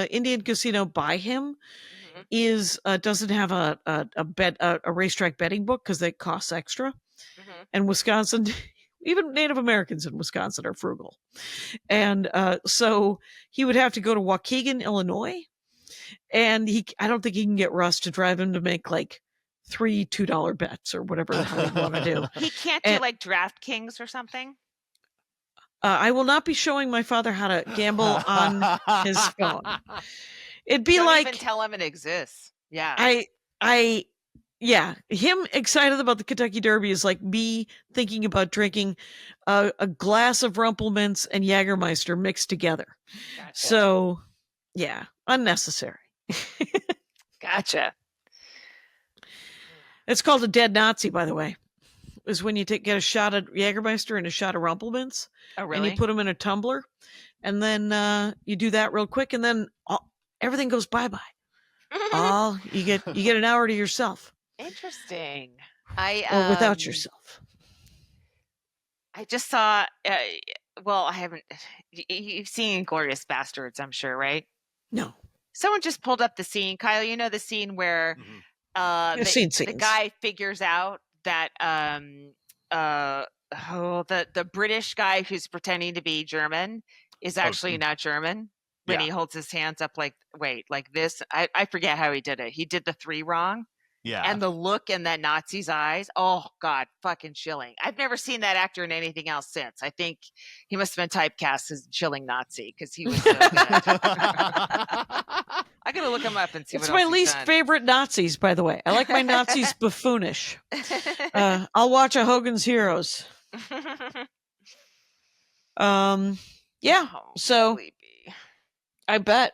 Indian casino by him doesn't have a racetrack betting book because they cost extra. And Wisconsin, even Native Americans in Wisconsin are frugal, and so he would have to go to Waukegan, Illinois, and I don't think he can get Russ to drive him to make like 3 $2 bets or whatever the hell you want to do. He can't do like DraftKings or something? I will not be showing my father how to gamble on his phone. It'd be Don't like, even tell him it exists. Yeah. Him excited about the Kentucky Derby is like me thinking about drinking a glass of Rumpelmints and Jägermeister mixed together. Gotcha. So, yeah, unnecessary. Gotcha. It's called a dead Nazi, by the way. Is when you get a shot of Jägermeister and a shot of Rumpelmints. Oh, really? And you put them in a tumbler, and then you do that real quick, and then everything goes bye-bye. You get an hour to yourself. Interesting. Or without yourself. I just saw. I haven't. You've seen Glorious Bastards, I'm sure, right? No. Someone just pulled up the scene, Kyle. You know the scene where the guy figures out that the British guy who's pretending to be German is actually not German when he holds his hands up like this. I forget how he did it. He did the 3 wrong. Yeah. And the look in that Nazi's eyes, oh God, fucking chilling. I've never seen that actor in anything else since. I think he must have been typecast as chilling Nazi because he was so good. I gotta look him up and see. It's my least favorite Nazis, by the way. I like my Nazis buffoonish. I'll watch a Hogan's Heroes. So sleepy. I bet.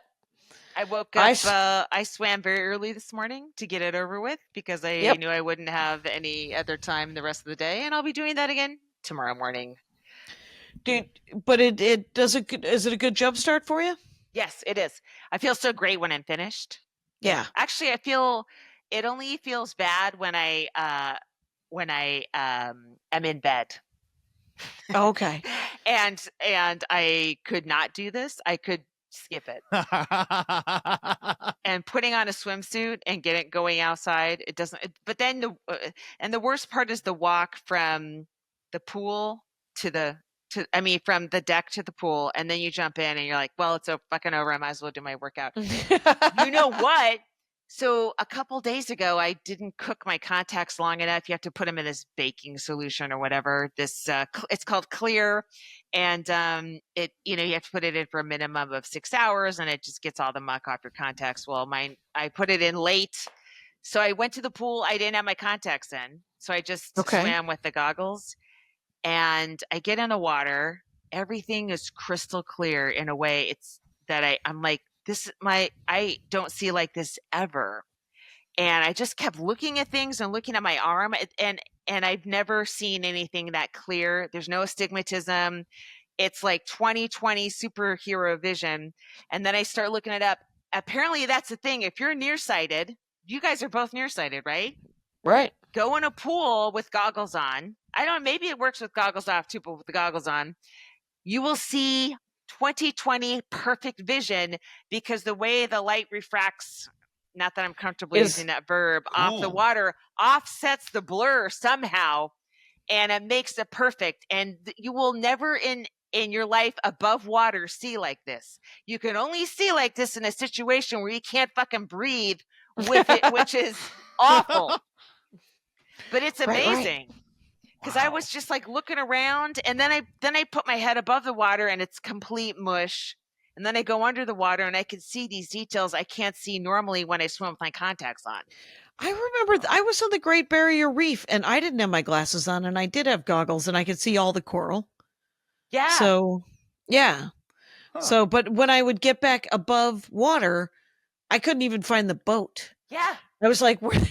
I woke up. I swam very early this morning to get it over with because I knew I wouldn't have any other time the rest of the day, and I'll be doing that again tomorrow morning. But is it a good jump start for you? Yes, it is. I feel so great when I'm finished. Yeah. Actually, I feel it only feels bad when I am in bed. Okay. and I could not do this. I could skip it. And putting on a swimsuit and going outside, it doesn't. But then the worst part is the walk from the pool from the deck to the pool, and then you jump in and you're like, well, it's so fucking over. I might as well do my workout. You know what? So a couple days ago, I didn't cook my contacts long enough. You have to put them in this baking solution or whatever. This it's called Clear, and it you have to put it in for a minimum of 6 hours, and it just gets all the muck off your contacts. Well, I put it in late, so I went to the pool. I didn't have my contacts in, so I just swam with the goggles, and I get in the water. Everything is crystal clear in a way. It's that I'm like, I don't see like this ever. And I just kept looking at things and looking at my arm, and I've never seen anything that clear. There's no astigmatism. It's like 20/20 superhero vision. And then I start looking it up. Apparently that's the thing. If you're nearsighted, you guys are both nearsighted, right? Right. Go in a pool with goggles on. I don't know, maybe it works with goggles off too, but with the goggles on, you will see 20/20 perfect vision, because the way the light refracts, not that I'm comfortable using that verb, off the water, offsets the blur somehow, and it makes it perfect. And you will never in your life above water see like this. You can only see like this in a situation where you can't fucking breathe with it, which is awful. But it's amazing. Right. Because I was just like looking around, and then I put my head above the water, and it's complete mush. And then I go under the water, and I can see these details I can't see normally when I swim with my contacts on. I remember I was on the Great Barrier Reef, and I didn't have my glasses on, and I did have goggles, and I could see all the coral. Yeah. So, yeah. Huh. So, but when I would get back above water, I couldn't even find the boat. Yeah. I was like, where the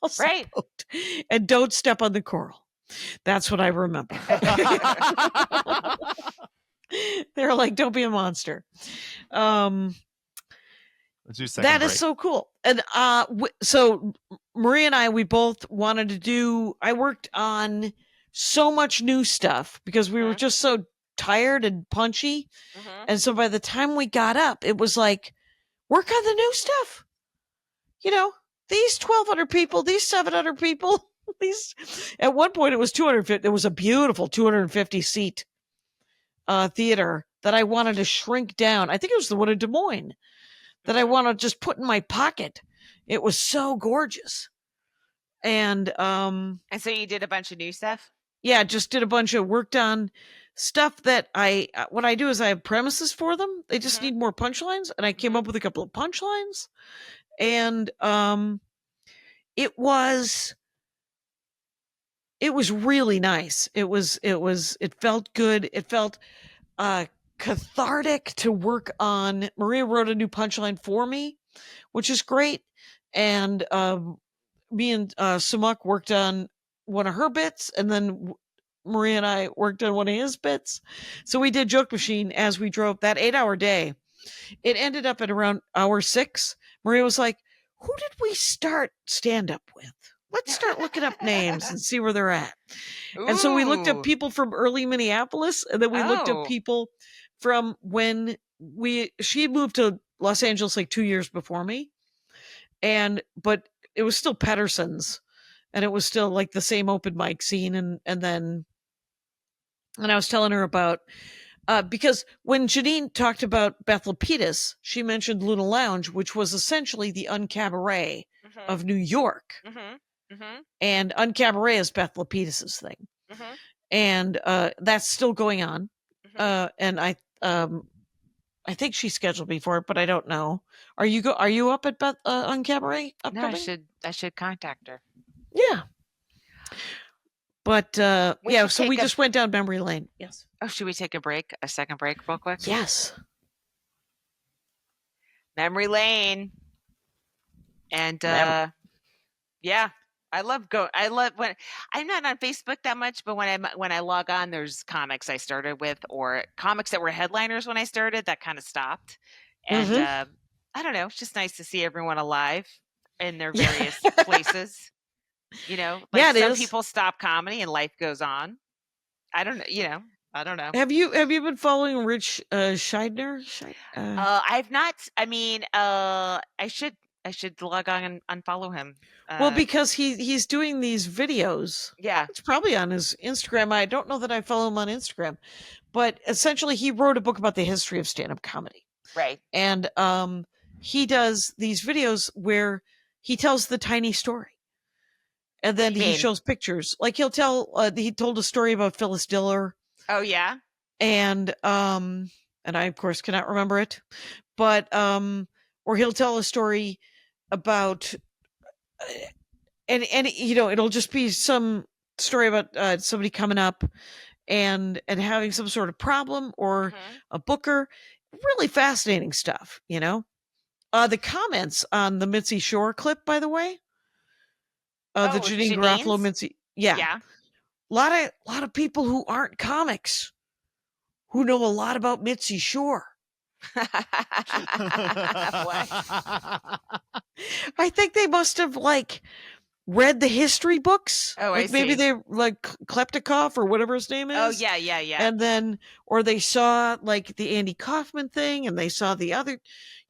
hell's the boat? And don't step on the coral. That's what I remember. They're like, don't be a monster. Let's do second that break. Is so cool. And so Marie and I, we both wanted to do, I worked on so much new stuff because we were just so tired and punchy. And so by the time we got up, it was like, work on the new stuff. These 1,200 people, these 700 people. At one point it was 250. It was a beautiful 250 seat theater that I wanted to shrink down. I think it was the one in Des Moines that I want to just put in my pocket. It was so gorgeous. And so you did a bunch of new stuff? Yeah, just did a bunch of worked on stuff that what I do is I have premises for them. They just need more punchlines, and I came up with a couple of punchlines, and it was really nice. It felt good. It felt cathartic to work on. Maria wrote a new punchline for me, which is great. And me and Sumak worked on one of her bits, and then Maria and I worked on one of his bits. So we did Joke Machine as we drove that 8-hour day. It ended up at around hour 6. Maria was like, who did we start stand up with? Let's start looking up names and see where they're at. Ooh. And so we looked up people from early Minneapolis, and then we looked up people from when she moved to Los Angeles like 2 years before me. But it was still Pedersen's, and it was still like the same open mic scene. And I was telling her about, because when Janeane talked about Beth Lapidus, she mentioned Luna Lounge, which was essentially the Uncabaret of New York. And Uncabaret is Beth Lapidus's thing. And that's still going on. And I think she's scheduled me for it, but I don't know. Are you up at Beth Uncabaret? No, I should contact her. Yeah. But so we just went down memory lane. Yes. Oh, should we take a second break real quick? Yes. Memory lane. And yeah, I love when I'm not on Facebook that much, but when I log on, there's comics I started with, or comics that were headliners when I started that kind of stopped. And I don't know, it's just nice to see everyone alive in their various places. Some people stop comedy and life goes on. I don't know. Have you been following Rich Scheidner? I've not. I mean, I should log on and unfollow him. Well, because he's doing these videos. Yeah. It's probably on his Instagram. I don't know that I follow him on Instagram, but essentially he wrote a book about the history of stand-up comedy. Right. And he does these videos where he tells the tiny story. And then he shows pictures. Like he told a story about Phyllis Diller. Oh yeah. And I of course cannot remember it. But or he'll tell a story about and it'll just be some story about somebody coming up and having some sort of problem or a booker. Really fascinating stuff, The comments on the Mitzi Shore clip, by the way. The Janeane Garofalo Mitzi. Yeah. A lot of people who aren't comics who know a lot about Mitzi Shore. I think they must have read the history books. Oh, I see. Maybe they Kleptikoff or whatever his name is. Oh, yeah. And then, or they saw the Andy Kaufman thing, and they saw the other,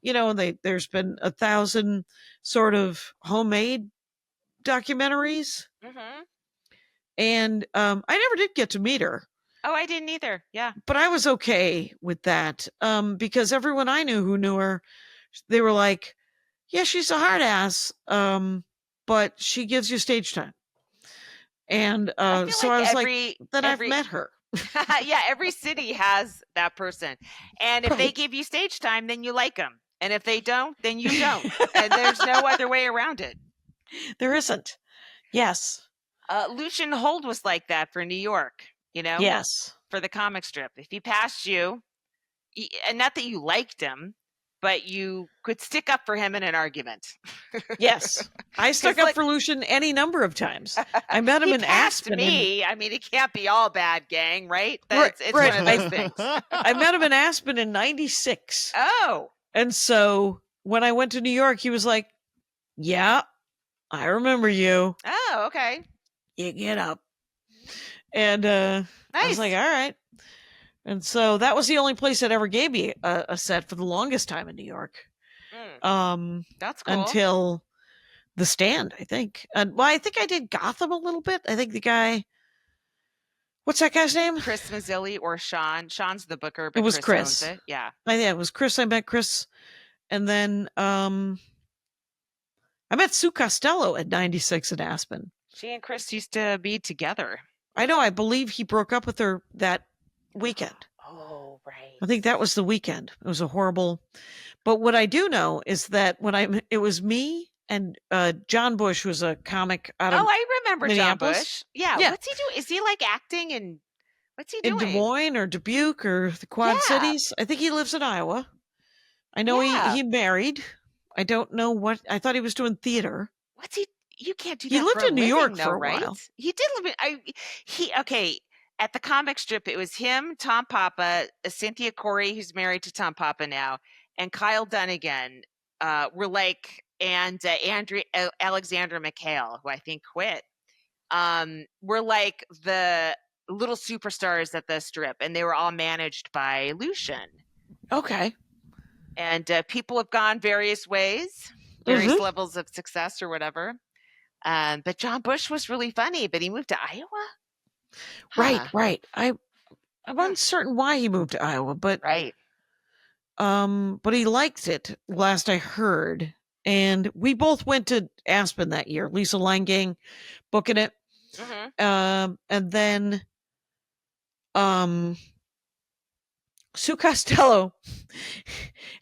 there's been 1,000 sort of homemade documentaries. And I never did get to meet her. Oh, I didn't either. Yeah. But I was okay with that because everyone I knew who knew her, they were like, yeah, she's a hard ass, but she gives you stage time. And so I was I've met her. Yeah, every city has that person. And if they give you stage time, then you like them. And if they don't, then you don't. And there's no other way around it. There isn't. Yes. Lucian Hold was like that for New York, Yes. For the comic strip. If he passed you, and not that you liked him, but you could stick up for him in an argument. Yes. I stuck up for Lucian any number of times. I met him in Aspen. I mean, it can't be all bad, gang, right? It's one of those things. I met him in Aspen in 96. Oh. And so when I went to New York, he was like, yeah, I remember you. Oh, okay. You get up. And nice. I was like, all right. And so that was the only place that ever gave me a set for the longest time in New York. That's cool. Until The Stand, I think. I think I did Gotham a little bit. I think the guy, what's that guy's name? Chris Mazzilli or Sean. Sean's the booker, but it was Chris. Owns it. Yeah. It was Chris. I met Chris. And then I met Sue Costello at 96 in Aspen. She and Chris used to be together. I know. I believe he broke up with her that weekend. Oh, right. I think that was the weekend. It was a horrible. But what I do know is that it was me and John Bush, who's a comic out of I remember John Bush. Yeah. What's he doing? Is he acting and what's he doing? In Des Moines or Dubuque or the Quad Cities? I think he lives in Iowa. I know he married. I don't know what. I thought he was doing theater. What's he? You can't do that. He lived for in New York for a while. He did live in. At the comic strip, it was him, Tom Papa, Cynthia Corey, who's married to Tom Papa now, and Kyle Dunnigan and Alexandra McHale, who I think quit, were like the little superstars at the strip, and they were all managed by Lucian. Okay. And people have gone various ways, various levels of success or whatever. But John Bush was really funny, but he moved to Iowa? Right. I'm uncertain why he moved to Iowa, but but he liked it last I heard. And we both went to Aspen that year. Lisa Langang booking it. And then Sue Costello,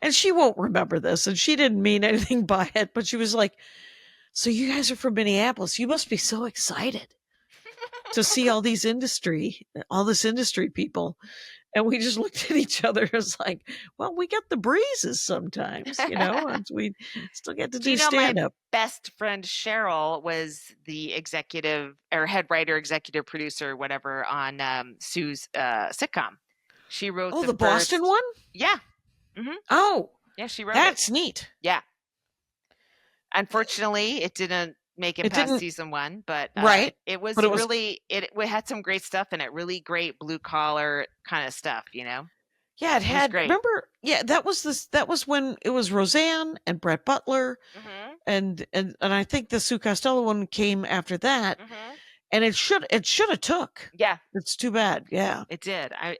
and she won't remember this, and she didn't mean anything by it, but she was like, so you guys are from Minneapolis. You must be so excited to see all this industry people. And we just looked at each other as like, well, we get the breezes sometimes, and we still get to do stand-up. My best friend Cheryl was the executive or head writer, executive producer, whatever, on Sue's sitcom. She wrote the Boston one? Yeah. Oh. Yeah, she wrote That's neat. Yeah. Unfortunately, it didn't make it past season 1, but it was had some great stuff in it, really great blue collar kind of stuff, Yeah, it had. Great. Remember? Yeah, that was when it was Roseanne and Brett Butler, and I think the Sue Costello one came after that, and it should have took. Yeah, it's too bad. Yeah, it did. And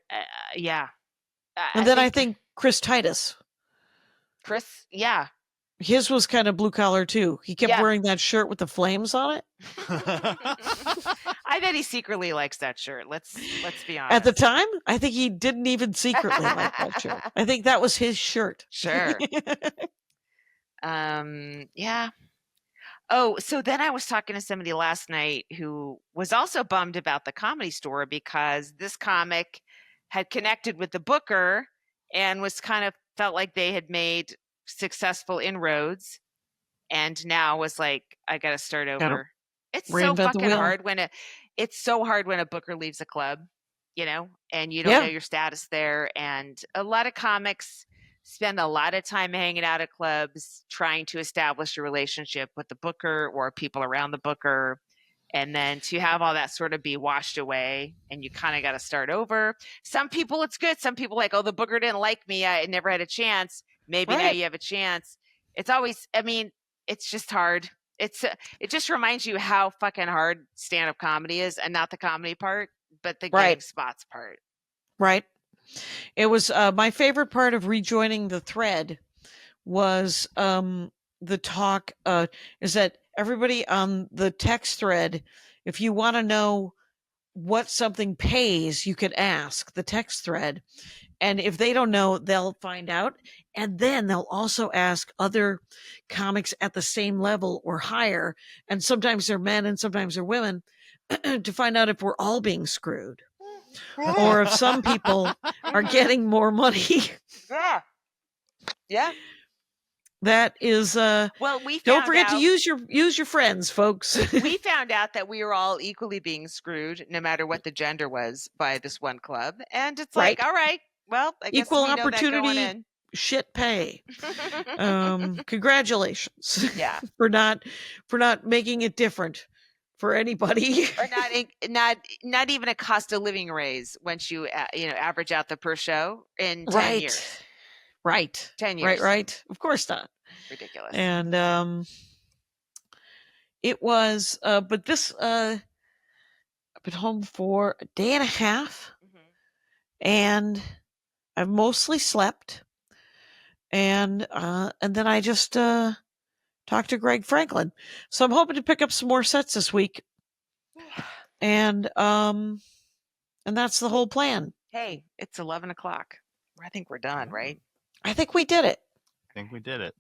then I think Chris Titus. Chris, yeah. His was kind of blue collar too. He kept Yeah. wearing that shirt with the flames on it. I bet he secretly likes that shirt. Let's be honest. At the time, I think he didn't even secretly like that shirt. I think that was his shirt. Sure. Yeah. Oh, so then I was talking to somebody last night who was also bummed about the Comedy Store because this comic had connected with the booker and was kind of felt like they had made successful inroads, and now was like, I got to start over. It's so reinvent the fucking wheel. hard it's so hard when a booker leaves a club, you know, and you don't know your status there. And a lot of comics spend a lot of time hanging out at clubs trying to establish a relationship with the booker or people around the booker. And then to have all that sort of be washed away and you kind of got to start over. Some people, it's good. Some people like, oh, the booker didn't like me. I never had a chance. Maybe now you have a chance. It's always, I mean, it's just hard. It just reminds you how fucking hard stand-up comedy is, and not the comedy part, but the getting spots part. Right. It was my favorite part of rejoining the thread was the talk is that everybody on the text thread, if you want to know what something pays, you could ask the text thread. And if they don't know, they'll find out. And then they'll also ask other comics at the same level or higher. And sometimes they're men and sometimes they're women to find out if we're all being screwed. Or if some people are getting more money. Yeah. Yeah. That is well, we don't forget to use your friends, folks. We found out that we were all equally being screwed, no matter what the gender was, by this one club. And it's like, all right, well, I guess equal we know opportunity that going in. Shit pay. Congratulations. Yeah. for not making it different for anybody. Or not even a cost of living raise once you average out the per show in 10 years. Right. 10 years. Right. Of course not. Ridiculous. And it was but this I've been home for a day and a half. And I've mostly slept. And then I just talked to Greg Franklin. So I'm hoping to pick up some more sets this week. And that's the whole plan. Hey, it's 11 o'clock. I think we're done, right? I think we did it. I think we did it.